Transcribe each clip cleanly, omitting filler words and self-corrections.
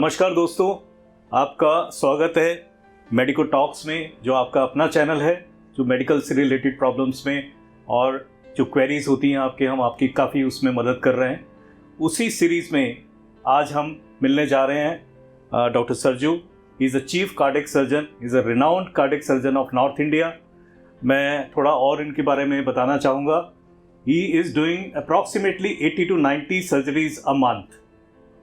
नमस्कार दोस्तों, आपका स्वागत है मेडिको टॉक्स में, जो आपका अपना चैनल है जो मेडिकल से रिलेटेड प्रॉब्लम्स में और जो क्वेरीज होती हैं आपके, हम आपकी काफ़ी उसमें मदद कर रहे हैं। उसी सीरीज़ में आज हम मिलने जा रहे हैं doctor Sarju. He is a chief cardiac surgeon, is a renowned cardiac surgeon of north India. मैं थोड़ा और इनके बारे में बताना चाहूँगा। He is doing approximately 80 to 90 surgeries a month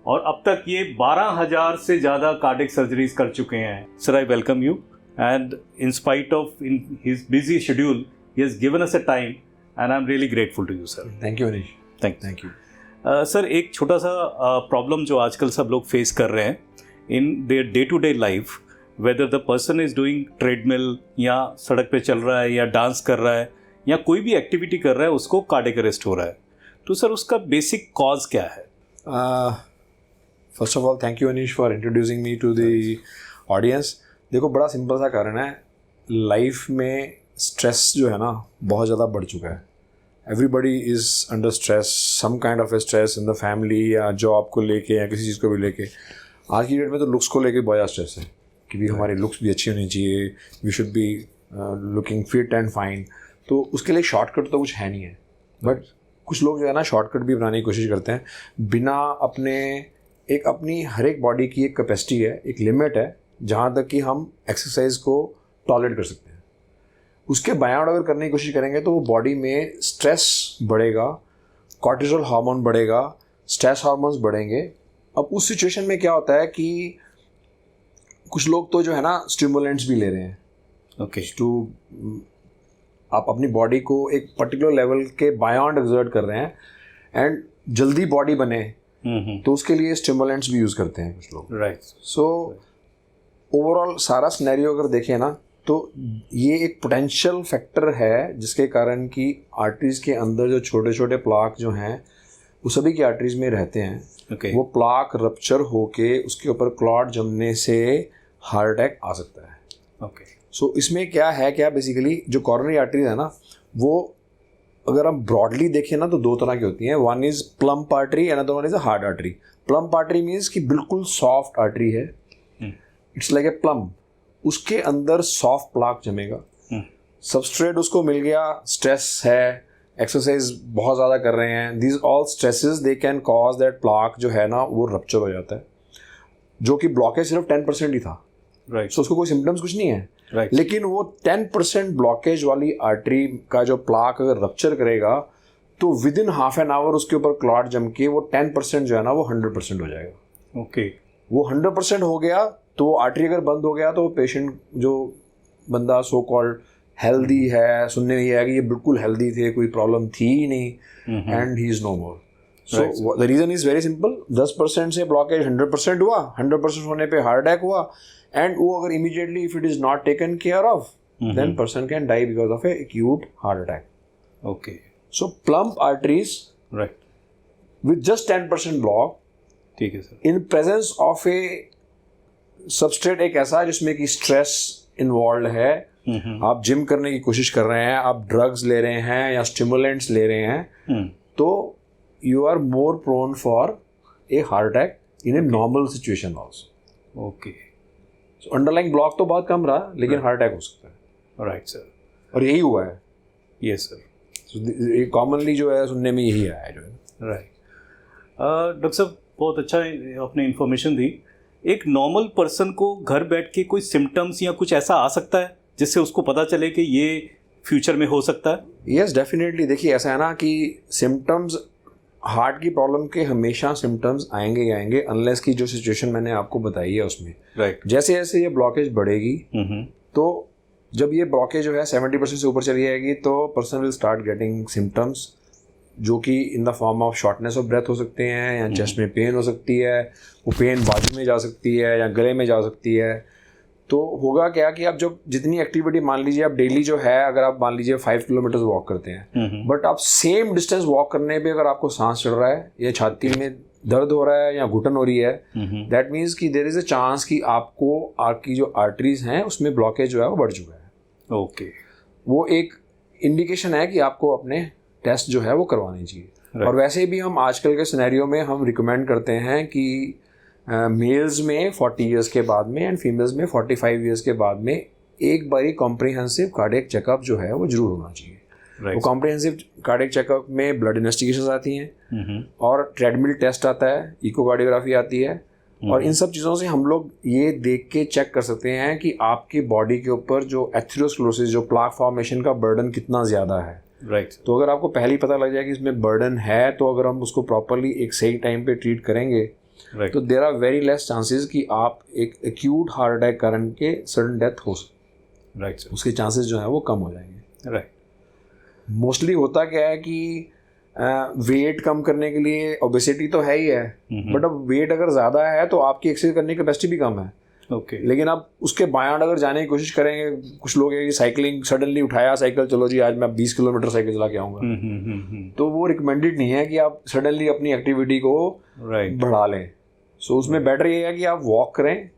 और अब तक ये 12,000 से ज़्यादा कार्डियक सर्जरीज कर चुके हैं। Sir, I welcome you and in spite of in his busy schedule he has given us a time and I am really grateful to you sir. Thank you Anish. Thank you sir. एक छोटा सा problem जो आजकल सब लोग face कर रहे हैं in their day to day life, whether the person is doing treadmill या सड़क पे चल रहा है या डांस कर रहा है या कोई भी एक्टिविटी कर रहा है, उसको कार्डियक अरेस्ट हो रहा है। तो सर उसका बेसिक कॉज क्या है? First of all thank you Anish for introducing me to the audience. देखो, बड़ा सिंपल सा कारण है। लाइफ में स्ट्रेस जो है ना बहुत ज़्यादा बढ़ चुका है। Everybody is under stress, some kind of a stress in the family या जॉब को लेके या किसी चीज़ को भी लेके। आज की डेट में तो लुक्स को लेके बहुत ज़्यादा स्ट्रेस है कि भी हमारी लुक्स भी अच्छी होनी चाहिए, we should be looking fit and fine. तो उसके लिए शॉर्टकट तो कुछ है नहीं है, बट कुछ लोग जो है ना शॉर्टकट भी बनाने की कोशिश करते हैं बिना अपनी हर एक बॉडी की एक कैपेसिटी है, एक लिमिट है जहाँ तक कि हम एक्सरसाइज को टॉलरेट कर सकते हैं। उसके बयान अगर करने की कोशिश करेंगे तो वो बॉडी में स्ट्रेस बढ़ेगा, कॉर्टिसोल हार्मोन बढ़ेगा, स्ट्रेस हार्मोन्स बढ़ेंगे। अब उस सिचुएशन में क्या होता है कि कुछ लोग तो जो है ना स्टिमुलेंट्स भी ले रहे हैं। ओके, टू आप अपनी बॉडी को एक पर्टिकुलर लेवल के बायॉन्ड एक्सर्ट कर रहे हैं एंड जल्दी बॉडी बने, तो उसके लिए स्टिमुलेंट्स भी यूज़ करते हैं कुछ लोग। राइट। सो ओवरऑल सारा सिनेरियो अगर देखें ना तो ये एक पोटेंशियल फैक्टर है जिसके कारण कि आर्टरीज़ के अंदर जो छोटे छोटे प्लाक जो हैं वो सभी की आर्टरीज़ में रहते हैं। Okay. वो प्लाक रप्चर होके उसके ऊपर क्लॉट जमने से हार्ट अटैक आ सकता है। ओके। सो इसमें क्या है, क्या बेसिकली जो कॉर्नरी आर्टरीज है ना, वो अगर हम ब्रॉडली देखें ना तो दो तरह की होती हैं। One is plump artery and other one is a hard artery. Plump artery means कि बिल्कुल सॉफ्ट आर्टरी है, इट्स लाइक ए प्लम। उसके अंदर सॉफ्ट प्लाक जमेगा, सबस्ट्रेट उसको मिल गया, स्ट्रेस है, एक्सरसाइज बहुत ज़्यादा कर रहे हैं, these all stresses they can cause that plaque जो है ना वो रप्चर हो जाता है, जो कि ब्लॉकेज सिर्फ 10% ही था। राइट। सो उसको कोई सिम्टम्स कुछ नहीं है। Right. लेकिन वो 10% ब्लॉकेज वाली आर्टरी का जो प्लाक अगर रप्चर करेगा तो with in half an hour उसके ऊपर क्लॉट जम के वो 10% जो है ना वो 100% हो जाएगा। ओके। वो 100% हो गया तो वो आर्टरी अगर बंद हो गया तो वो पेशेंट, जो बंदा सो कॉल्ड हेल्दी है, सुनने में ये है कि ये बिल्कुल हेल्दी थे, कोई प्रॉब्लम थी ही नहीं, and he is no more. So the reason is very simple. 10% से ब्लॉकेज 100% हुआ, 100% होने पे हार्ट अटैक हुआ, and वो अगर immediately if it is not taken care of, then person can die because of a acute heart attack. Okay. So plump arteries, Right. with just 10% block, ठीक है sir. in presence of a substrate एक ऐसा जिसमें कि stress involved है, आप gym करने की कोशिश कर रहे हैं, आप ड्रग्स ले रहे हैं या स्टिमुलेंट्स ले रहे हैं, तो you are more prone for a heart attack in a normal situation also. Okay. So underlying block तो बहुत कम रहा, लेकिन हार्ट अटैक हो सकता है। Right sir. और यही हुआ है। Yes sir. ये कॉमनली जो है सुनने में यही आया है जो है। राइट। डॉक्टर साहब, बहुत अच्छा आपने इन्फॉर्मेशन दी। एक नॉर्मल पर्सन को घर बैठ के कोई सिम्टम्स या कुछ ऐसा आ सकता है जिससे उसको पता चले कि ये फ्यूचर में हो सकता है? Yes, definitely. देखिए, ऐसा है ना कि सिम्टम्स, हार्ट की प्रॉब्लम के हमेशा सिम्टम्स आएंगे ही आएंगे, अनलेस की जो सिचुएशन मैंने आपको बताई है उसमें। राइट। जैसे जैसे ये ब्लॉकेज बढ़ेगी तो जब ये ब्लॉकेज जो है 70% से ऊपर चली जाएगी तो person will start getting symptoms, जो कि in the form of shortness of breath हो सकते हैं, या चेस्ट में पेन हो सकती है, वो पेन बाजू में जा सकती है या गले में जा सकती है। तो होगा क्या कि आप जब जितनी एक्टिविटी, मान लीजिए आप डेली जो है, अगर आप मान लीजिए 5 किलोमीटर वॉक करते हैं, बट आप सेम डिस्टेंस वॉक करने पे अगर आपको सांस चढ़ रहा है या छाती में दर्द हो रहा है या घुटन हो रही है, दैट मीन्स कि देयर इज अ चांस कि आपकी जो आर्टरीज हैं उसमें ब्लॉकेज जो है वो बढ़ चुका है। ओके। वो एक इंडिकेशन है कि आपको अपने टेस्ट जो है वो करवाने चाहिए। और वैसे भी हम आजकल के सिनेरियो में हम रिकमेंड करते हैं कि मेल्स में 40 ईयर्स के बाद में एंड फीमेल्स में 45 ईयर्स के बाद में एक बारी कॉम्प्रिहेंसिव कार्डियक चेकअप जो है वो जरूर होना चाहिए। वो कॉम्प्रिहेंसिव कार्डियक चेकअप में ब्लड इन्वेस्टिगेशंस आती हैं और ट्रेडमिल टेस्ट आता है, इकोकार्डियोग्राफी आती है, और इन सब चीज़ों से हम लोग ये देख के चेक कर सकते हैं कि आपकी बॉडी के ऊपर जो एथेरोस्क्लेरोसिस, जो प्लाक फॉर्मेशन का बर्डन कितना ज़्यादा है। तो अगर आपको पहले ही पता लग जाए कि इसमें बर्डन है, तो अगर हम उसको प्रॉपरली एक सही टाइम पे ट्रीट करेंगे तो there are very less chances कि आप एक एक्यूट हार्ट अटैक कारण के सडन डेथ हो सकती। उसके चांसेस जो है वो कम हो जाएंगे। मोस्टली होता क्या है कि वेट कम करने के लिए ओबेसिटी तो है ही है, बट अब वेट अगर ज़्यादा है तो आपकी एक्सरसाइज करने की कैपेसिटी भी कम है। लेकिन आप उसके बायां अगर जाने की कोशिश करेंगे, कुछ लोग हैं कि साइकिलिंग सडनली उठाया साइकिल, चलो जी आज मैं 20 किलोमीटर साइकिल चला के आऊँगा, तो वो रिकमेंडेड नहीं है कि आप सडनली अपनी एक्टिविटी को बढ़ा लें। सो उसमें बेटर ये है कि आप वॉक करें,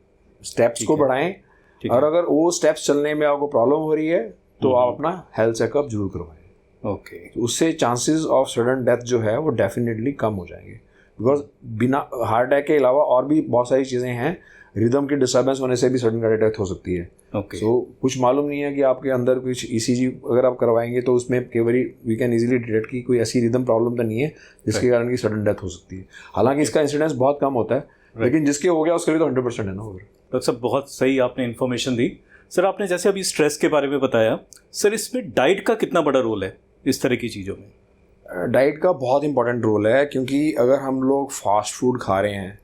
स्टेप्स को बढ़ाएं, और अगर वो स्टेप्स चलने में आपको प्रॉब्लम हो रही है तो आप अपना हेल्थ चेकअप जरूर करवाएं। तो उससे चांसेस ऑफ सडन डेथ जो है वो डेफिनेटली कम हो जाएंगे, बिकॉज बिना हार्ट अटैक के अलावा और भी बहुत सारी चीज़ें हैं। रिदम की डिस्टर्बेंस होने से भी सडन हार्ट अटैक हो सकती है। सो कुछ मालूम नहीं है कि आपके अंदर कुछ ECG अगर आप करवाएंगे तो उसमें कई बार वी कैन इजीली डिटेक्ट कि कोई ऐसी रिदम प्रॉब्लम तो नहीं है जिसके कारण की सडन डेथ हो सकती है। हालांकि इसका इंसिडेंस बहुत कम होता है, लेकिन जिसके हो गया उसके लिए तो 100% है ना। डॉक्टर साहब बहुत सही आपने इन्फॉर्मेशन दी। सर आपने जैसे अभी स्ट्रेस के बारे में बताया, सर इसमें डाइट का कितना बड़ा रोल है इस तरह की चीज़ों में? डाइट का बहुत इंपॉर्टेंट रोल है, क्योंकि अगर हम लोग फास्ट फूड खा रहे हैं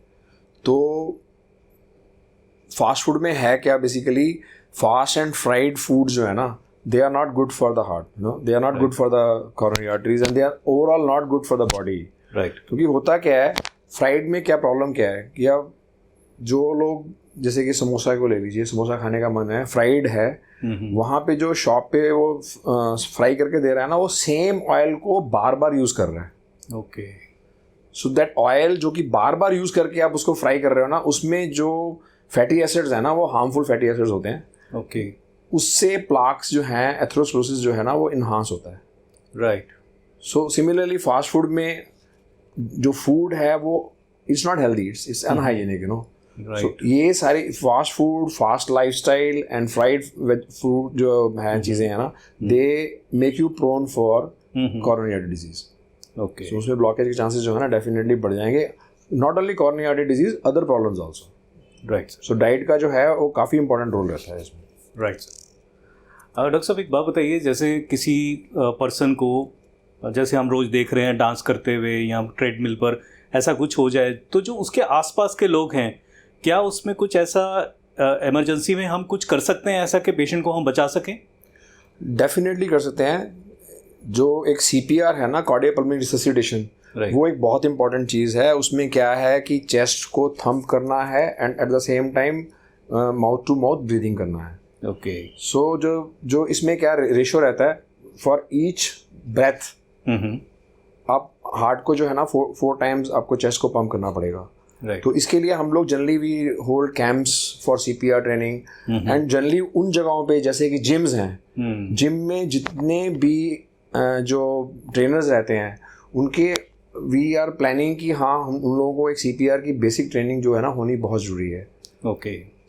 तो फास्ट फूड में है क्या, basically fast and fried food जो है ना, they are not good for the heart, they are not good for the coronary arteries and they are overall not good for the body. क्योंकि होता क्या है, फ्राइड में क्या प्रॉब्लम क्या है कि अब जो लोग जैसे कि समोसा को ले लीजिए, समोसा खाने का मन है, फ्राइड है, वहाँ पे जो शॉप पे वो फ्राई करके दे रहा है ना, वो सेम ऑयल को बार बार यूज़ कर रहा है। सो दैट ऑयल जो कि बार बार यूज़ करके आप उसको फ्राई कर रहे हो ना, उसमें जो फैटी एसिड्स है ना, वो हार्मफुल फैटी एसिड्स होते हैं। उससे प्लाक्स जो हैं, एथेरोस्क्लेरोसिस जो है ना, वो इन्हांस होता है। सो सिमिलरली फास्ट फूड में जो फूड है वो it's not healthy, it's unhygienic, you know. So ये सारी fast food, fast lifestyle and fried food जो है चीज़ें हैं ना, they make you prone for coronary artery disease. So उसमें ब्लॉकेज के चांसेस जो है ना डेफिनेटली बढ़ जाएंगे। Not only coronary artery disease, other problems also. So diet का जो है वो काफ़ी इंपॉर्टेंट रोल रहता है इसमें। डॉक्टर साहब एक बात बताइए, जैसे किसी पर्सन को, जैसे हम रोज़ देख रहे हैं डांस करते हुए या ट्रेडमिल पर ऐसा कुछ हो जाए, तो जो उसके आसपास के लोग हैं, क्या उसमें कुछ ऐसा इमरजेंसी में हम कुछ कर सकते हैं ऐसा कि पेशेंट को हम बचा सकें? डेफिनेटली कर सकते हैं। जो एक CPR है ना, कार्डियो पल्मोनरी रिससिटेशन, वो एक बहुत इंपॉर्टेंट चीज़ है। उसमें क्या है कि चेस्ट को थंप करना है and at the same time mouth to mouth breathing करना है। सो जो इसमें क्या रेशो रहता है, फॉर ईच ब्रेथ आप हार्ट को जो है ना 4 टाइम्स आपको चेस्ट को पंप करना पड़ेगा। तो इसके लिए हम लोग generally we hold camps for CPR training, and generally उन जगहों पे जैसे कि जिम्स हैं, जिम में जितने भी जो ट्रेनर्स रहते हैं उनके वी आर प्लानिंग कि हाँ हम उन लोगों को एक CPR की बेसिक ट्रेनिंग जो है ना होनी बहुत ज़रूरी है।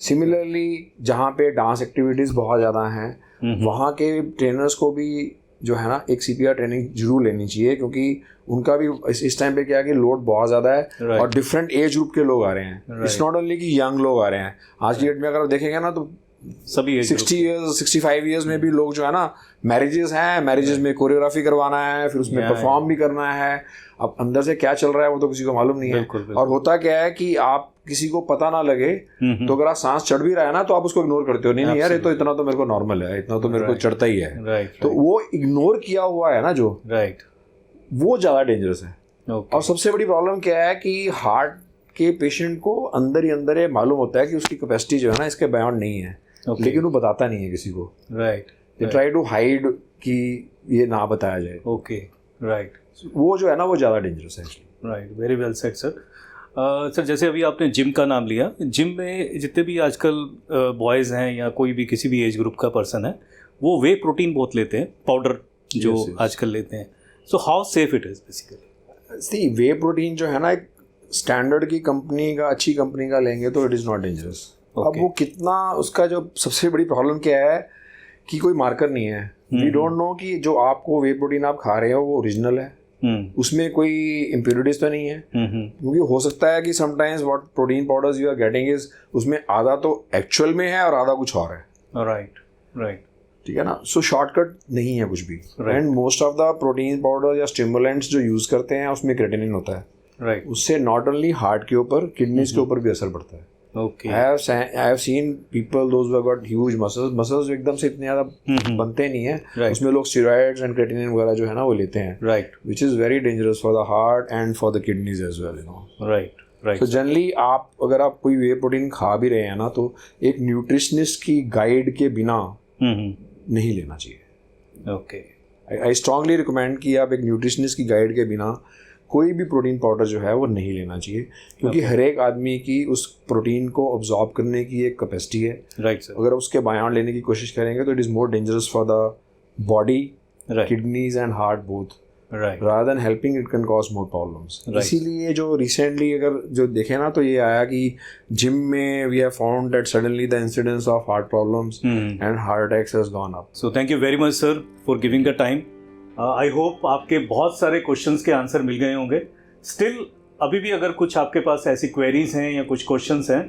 सिमिलरली जहाँ पे डांस एक्टिविटीज़ बहुत ज़्यादा हैं, वहाँ के ट्रेनर्स को भी जो है ना एक CPR ट्रेनिंग जरूर लेनी चाहिए, क्योंकि उनका भी इस टाइम पे क्या है कि लोड बहुत ज़्यादा है और डिफरेंट एज ग्रुप के लोग आ रहे हैं। इट्स नॉट ओनली कि यंग लोग आ रहे हैं। आज की डेट में अगर आप देखेंगे ना तो सभी 60 ईयर्स 65 ईयर्स में भी लोग जो है ना, मैरिजेस हैं, मैरिजेस में कोरियोग्राफी करवाना है, फिर उसमें परफॉर्म भी करना है। अब अंदर से क्या चल रहा है वो तो किसी को मालूम नहीं है। और होता क्या है कि आप किसी को पता ना लगे तो अगर आप सांस चढ़ भी रहा है ना तो आप उसको इग्नोर करते हो, नहीं यार ये तो इतना तो मेरे को नॉर्मल है, इतना तो मेरे को चढ़ता ही है। तो वो इग्नोर किया हुआ है ना जो, वो ज़्यादा डेंजरस है। और सबसे बड़ी प्रॉब्लम क्या है कि हार्ट के पेशेंट को अंदर ही अंदर ये मालूम होता है कि उसकी कैपेसिटी जो है ना इसके बियॉन्ड नहीं है, लेकिन वो बताता नहीं है किसी को। दे ट्राई टू हाइड कि ये ना बताया जाए। वो जो है ना वो ज़्यादा डेंजरस है। Very well said sir. Sir जैसे अभी आपने जिम का नाम लिया, जिम में जितने भी आजकल बॉयज़ हैं या कोई भी किसी भी एज ग्रुप का पर्सन है, वो वे प्रोटीन बहुत लेते हैं, पाउडर जो आजकल लेते हैं। So how safe it is basically? See whey protein जो है ना, एक स्टैंडर्ड की कंपनी का, अच्छी कंपनी का लेंगे तो इट इज़ नॉट डेंजरस। अब वो कितना, उसका जो सबसे बड़ी प्रॉब्लम क्या है कि कोई मार्कर नहीं है। वी डोंट नो कि जो आपको वे प्रोटीन आप खा रहे हो वो ओरिजिनल है, उसमें कोई इम्प्योरिटीज तो नहीं है। क्योंकि हो सकता है कि sometimes what protein powders you are getting is, उसमें आधा तो एक्चुअल में है और आधा कुछ और है। राइट, ठीक है ना। सो शॉर्टकट नहीं है कुछ भी। And most of the protein powder या स्टिमुलेंट्स जो यूज करते हैं उसमें क्रेटिनिन होता है। राइट, उससे नॉट ओनली हार्ट के ऊपर, किडनीज के ऊपर भी असर पड़ता है। Okay, I have seen people those who have got huge muscles एकदम से इतने ज़्यादा बनते नहीं है। उसमें लोग steroids and creatinine वगैरह जो है ना वो लेते हैं, right, which is very dangerous for the heart and for the kidneys as well, you know. Right. So generally आप अगर आप कोई वे प्रोटीन खा भी रहे हैं ना तो एक न्यूट्रिशनिस्ट की गाइड के बिना नहीं लेना चाहिए। ओके, I strongly recommend कि आप एक न्यूट्रिशनिस्ट की गाइड के बिना कोई भी प्रोटीन पाउडर जो है वो नहीं लेना चाहिए, क्योंकि हर एक आदमी की उस प्रोटीन को ऑब्जॉर्ब करने की एक कैपेसिटी है। Right sir. अगर उसके बायॉन्ड लेने की कोशिश करेंगे तो it is more dangerous for the body, kidneys and heart both. rather than helping it can cause more problems. इसीलिए जो रिसेंटली अगर जो देखें ना तो ये आया कि जिम में we have found that suddenly the incidence of heart problems and heart attacks has gone up. So thank you very much sir for giving the time. I hope आपके बहुत सारे क्वेश्चंस के आंसर मिल गए होंगे। Still अभी भी अगर कुछ आपके पास ऐसी क्वेरीज हैं या कुछ क्वेश्चंस हैं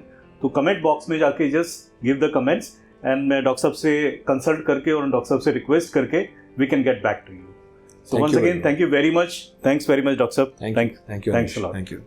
तो कमेंट बॉक्स में जाके just give the comments and मैं डॉक्टर साहब से कंसल्ट करके और डॉक्टर साहब से रिक्वेस्ट करके we can get back to you. So once again thank you very much. Thanks very much doctor साहब। Thank you. Thanks a lot. Thank you.